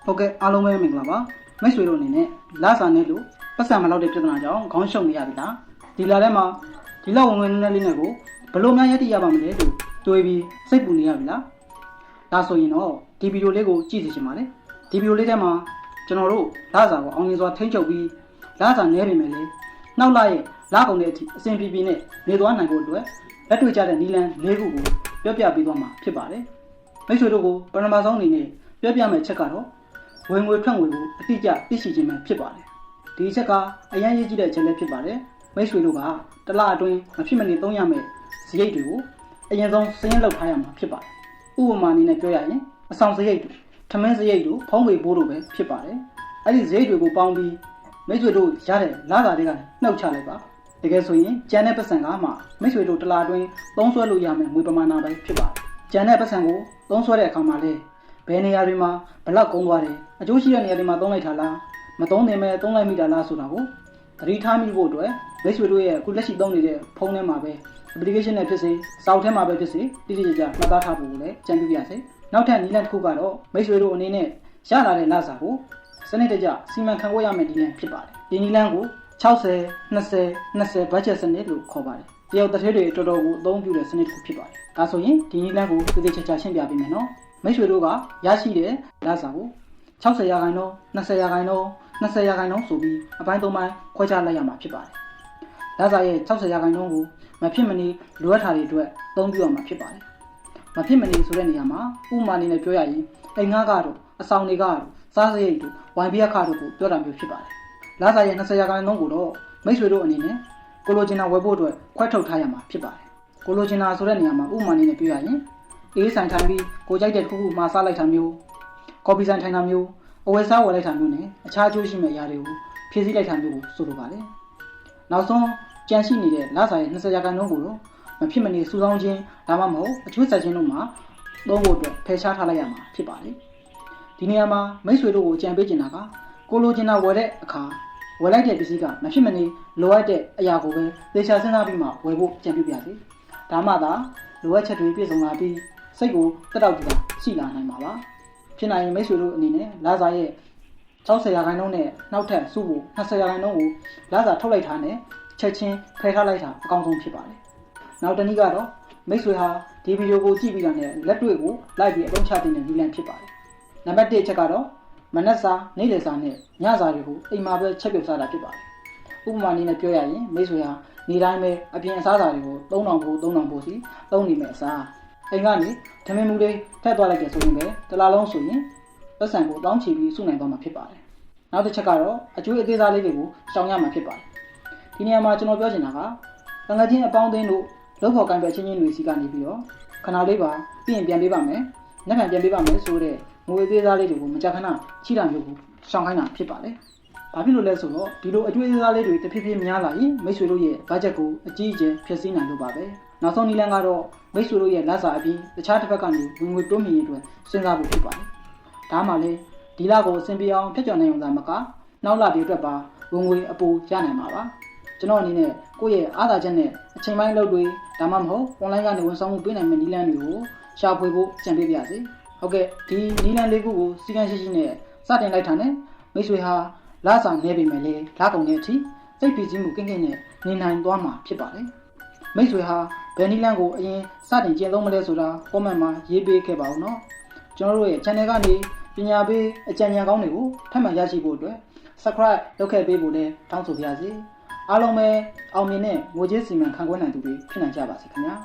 ဟုတ်ကဲ့အားလုံးပဲမင်္ဂလာပါမိတ်ဆွေတို့အနေနဲ့လစာနဲ့လို့ပတ်စံမလောက်တဲ့ပြဿနာကြောင့်ခေါင်းရှုံနေရပြီလားဒီလာထဲမှာဒီလောက်ဝင်နေလေးနဲ့ကိုဘလို့များရည်တည်ရပါမလဲလို့တွေးပြီးစိတ်ပူနေရပြီလားဒါဆိုရင်တော့ဒီဗီဒီယိုလေးကိုကြည့်စီချင်ပါတယ်ဒီဗီဒီယိုလေးထဲမှာကျွန်တော်တို့လစာကိုအောင်မြင်စွာထိန်းချုပ်ပြီးလစာနည်းပေမဲ့လေနောက်လာရဲ့လကုန်တဲ့အထိအစဉ်ပြေပြေနဲ့နေသွားနိုင်ဖို့အတွက်လက်တွေ့ကျတဲ့နည်းလမ်း၄ခုကိုပြောပြပေးသွားမှာဖြစ်ပါတယ်မိတ်ဆွေတို့ကိုပထမဆုံးအနေနဲ့ပြောပြမယ့်ချက်ကတော့ဝင်ငွေထွက်ငွေကိုအတိအကျသိရှိခြင်းပဲဖြစ်ပါတယ်ဒီချက်ကအရန်ရေးကြည့်တဲ့ချက်လည်းဖြစ်ပါတယ်မိတ်ဆွေတို့ကတစ်လအတွင်းမဖြစ်မနေသုံးရမယ့်စရိတ်တွေကိုအရင်ဆုံးစရင်းလောက်ထားရမှာဖြစ်ပါတယ်ဥပမာအနေနဲ့ပြောရရင်အဆောင်စရိတ်တွေထမင်းစရိတ်တို့ဖုံးပေဘိုးတို့ပဲဖြစ်ပါတယ်အဲ့ဒီစရိတ်တွေကိုပေါင်းပြီးမိတ်ဆွေတို့ရတဲ့လစာတွေကနှုတ်ချလိုက်ပါတကယ်ဆိုရင်ကျန်တဲ့ပတ်စံကမှမိတ်ဆွေတို့တစ်လအတွင်းသုံးစွဲလို့ရမယ့်ငွေပမာဏပဲဖြစ်ပါတယ်ကျန်တဲ့ပတ်စံကိုသုံးစွဲတဲ့အခါမှာလေဘယ်နေရာတွေမှာဘလောက်ကုန်သွားတယ်အကျိုးရှိတဲ့နေရာတွေမှာသုံးလိုက်တာလားမသုံးသင့်ပဲသုံးလိုက်မိတာလားဆိုတာကိုသတိထားမိဖို့အတွက်မိတ်ဆွေတို့ရဲ့အခုလက်ရှိသုံးနေတဲ့ဖုန်းထဲမှာပဲ application နဲ့ဖြစ်စေစောက်ထဲမှာပဲဖြစ်စေတိတိကျကျမှတ်သားထားဖို့လည်းကြံပြပြစေနောက်ထပ်နည်းလမ်းတစ်ခုကတော့မိတ်ဆွေတို့အနေနဲ့ရလာတဲ့လစာကိုစနစ်တကျစီမံခန့်ခွဲရမယ့်နည်းလမ်းဖြစ်ပါတယ်ဒီနည်းလမ်းကို60 20 20 budget စနစ်လို့ခေါ်ပါတယ်တယောက်တစ်ထည်တွေတော်တော်ကိုအသုံးပြုတဲ့စနစ်တစ်ခုဖြစ်ပါတယ်ဒါဆိုရင်ဒီနည်းလမ်းကိုသေသေးချာချာရှင်းပြပေးမယ်နော်မိတ်ဆွေတို့ကရရှိတဲ့လစာကို60ရာခိုင်နှုန်း20ရာခိုင်နှုန်း20ရာခိုင်နှုန်းဆိုပြီးအပိုင်း၃ပိုင်းခွဲခြားလိုက်ရမှာဖြစ်ပါတယ်လစာရဲ့60ရာခိုင်နှုန်းကိုမဖြစ်မနေလိုအပ်တာတွေအတွက်သုံးပြရမှာဖြစ်ပါတယ်မဖြစ်မနေဆိုတဲ့နေရာမှာဥပမာအနေနဲ့ပြောရရင်အိမ်ငှားကတော့အဆောင်တွေကတော့စားစရိတ်တို့ဝိုင်ဘီအခါတို့ကိုပြောတာမျိုးဖြစ်ပါတယ်လစာရဲ့20ရာခိုင်နှုန်းကိုတော့မိတ်ဆွေတို့အနေနဲ့ကိုလိုချင်တာဝယ်ဖို့အတွက်ခွဲထုတ်ထားရမှာဖြစ်ပါတယ်ကိုလိုချင်တာဆိုတဲ့နေရာမှာဥပမာအနေနဲ့ပြောရရင်အေးဆိုင်ထိုင်ပြီးကိုကြိုက်တဲ့တစ်ခုခုမှာစားလိုက်တာမျိုးကော်ဖီဆိုင်ထိုင်တာမျိုးအဝယ်စားဝယ်လိုက်တာမျိုးနဲ့အခြားအကျိုးရှိမဲ့အရာတွေကိုဖြည့်ဆည်းလိုက်တာမျိုးကိုဆိုလိုပါတယ်နောက်ဆုံးကြံရှိနေတဲ့လစာရဲ့20ရာခိုင်နှုန်းကိုတော့မဖြစ်မနေစုဆောင်းခြင်းဒါမှမဟုတ်အကျိုးဆက်ခြင်းတို့မှာသုံးဖို့အတွက်ဖယ်ရှားထားလိုက်ရမှာဖြစ်ပါတယ်ဒီနေရာမှာမိတ်ဆွေတို့ကိုကြံပေးချင်တာကကိုလိုချင်တာဝယ်တဲ့အခါဝယ်လိုက်တဲ့ပစ္စည်းကမဖြစ်မနေလိုအပ်တဲ့အရာကိုပဲသေချာစဉ်းစားပြီးမှဝယ်ဖို့ကြံပြပြစေဒါမှသာလိုအပ်ချက်တွေပြည့်စုံလာပြီးစိတ်ကိုတက်တောက်ကြရှိလာနိုင်မှာပါဖြစ်နိုင်ရင်မိတ်ဆွေတို့အနေနဲ့လစာရဲ့60ရာခိုင်နှုန်းနဲ့နောက်ထပ်စုဖို့20ရာခိုင်နှုန်းကိုလစာထုတ်လိုက်တာနဲ့ချက်ချင်းဖယ်ထားလိုက်တာအကောင်းဆုံးဖြစ်ပါတယ်နောက်တစ်နည်းကတော့မိတ်ဆွေဟာဒီဗီဒီယိုကိုကြည့်ပြီးတာနဲ့လက်တွေ့ကိုလိုက်ပြီးအသုံးချတဲ့နည်းလမ်းဖြစ်ပါတယ်နံပါတ်1ချက်ကတော့မနက်စာနေ့လယ်စာနဲ့ညစာတွေကိုအိမ်မှာပဲချက်ပြုတ်စားတာဖြစ်ပါတယ်ဥပမာအနေနဲ့ပြောရရင်မိတ်ဆွေဟာနေ့တိုင်းပဲအပြင်အစားအစာတွေကို3000ပို့စီသုံးနေမယ်အစားအိမ်ကနေထမင်းမူလေးထည့်သွားလိုက်ကြဆိုရင်ပဲတစ်လားလုံးဆိုရင်ပတ်စံကိုတောင်းချီပြီးစုနိုင်သွားမှာဖြစ်ပါတယ်နောက်တစ်ချက်ကတော့အကျွေးအသေးစားလေးတွေကိုရှောင်ရမှာဖြစ်ပါတယ်ဒီနေရာမှာကျွန်တော်ပြောချင်တာကတန်ခါချင်းအပေါင်းအသင်းတို့လောက်ဖို့ကိုင်းပဲချင်းချင်းတွေစီကနေပြီးတော့ခဏလေးပါပြီးရင်ပြန်ပေးပါမယ်နောက်ပြန်ပေးပါမယ်ဆိုတဲ့ငွေသေးစားလေးတွေကိုမကြာခဏချိတာမျိုးကိုရှောင်ခိုင်းတာဖြစ်ပါတယ်ဘာဖြစ်လို့လဲဆိုတော့ဒီလိုအကျွေးသေးစားလေးတွေတဖြည်းဖြည်းများလာရင်မိတ်ဆွေတို့ရဲ့ဘတ်ဂျက်ကိုအကြီးအကျယ်ဖျက်ဆီးနိုင်လို့ပါပဲနောက်ဆုံးနည်းလမ်းကတော့မိတ်ဆွေတို့ရဲ့လစာအပြင်တခြားတစ်ဖက်ကနေဝင်ငွေတိုးမြင့်ရေးအတွက်စဉ်းစားဖို့ဖြစ်ပါတယ်ဒါမှလည်းဒီလကိုအဆင်ပြေအောင်ဖြတ်ကျော်နိုင်အောင်သာမကနောက်လတွေအတွက်ပါဝင်ငွေအပိုရနိုင်မှာပါကျွန်တော်အနေနဲ့ကိုယ့်ရဲ့အားသာချက်နဲ့အချိန်ပိုင်းလုပ်တွေဒါမှမဟုတ် online ကနေဝန်ဆောင်မှုပေးနိုင်မယ့်နည်းလမ်းတွေကိုရှာဖွေဖို့ကြံပေးပါရစေဟုတ်ကဲ့ဒီနည်းလမ်းလေးခုကိုစီကံရှိရှိနဲ့စတင်လိုက်တာနဲ့မိတ်ဆွေဟာလစာနေပေမဲ့လေလကုန်တဲ့အထိစိတ်ဖိစီးမှုကင်းကင်းနဲ့နေနိုင်သွားမှာဖြစ်ပါတယ်မိတ်ဆွေဟာဘယ်နည်းလမ်းကိုအရင်စတင်ကျင့်သုံးမလဲဆိုတာ comment မှာရေးပေးခဲ့ပါဦးနော်ကျွန်တော်တို့ရဲ့ channel ကနေပညာပေးအကြံဉာဏ်ကောင်းတွေကိုထပ်မံရရှိဖို့အတွက် subscribe လုပ်ခဲ့ပေးဖို့လည်းတောင်းဆိုပါရစေအားလုံးပဲအောင်မြင်တဲ့ငွေကြေးစီမံခန့်ခွဲနိုင်သူတွေဖြစ်နိုင်ကြပါစေခင်ဗျာ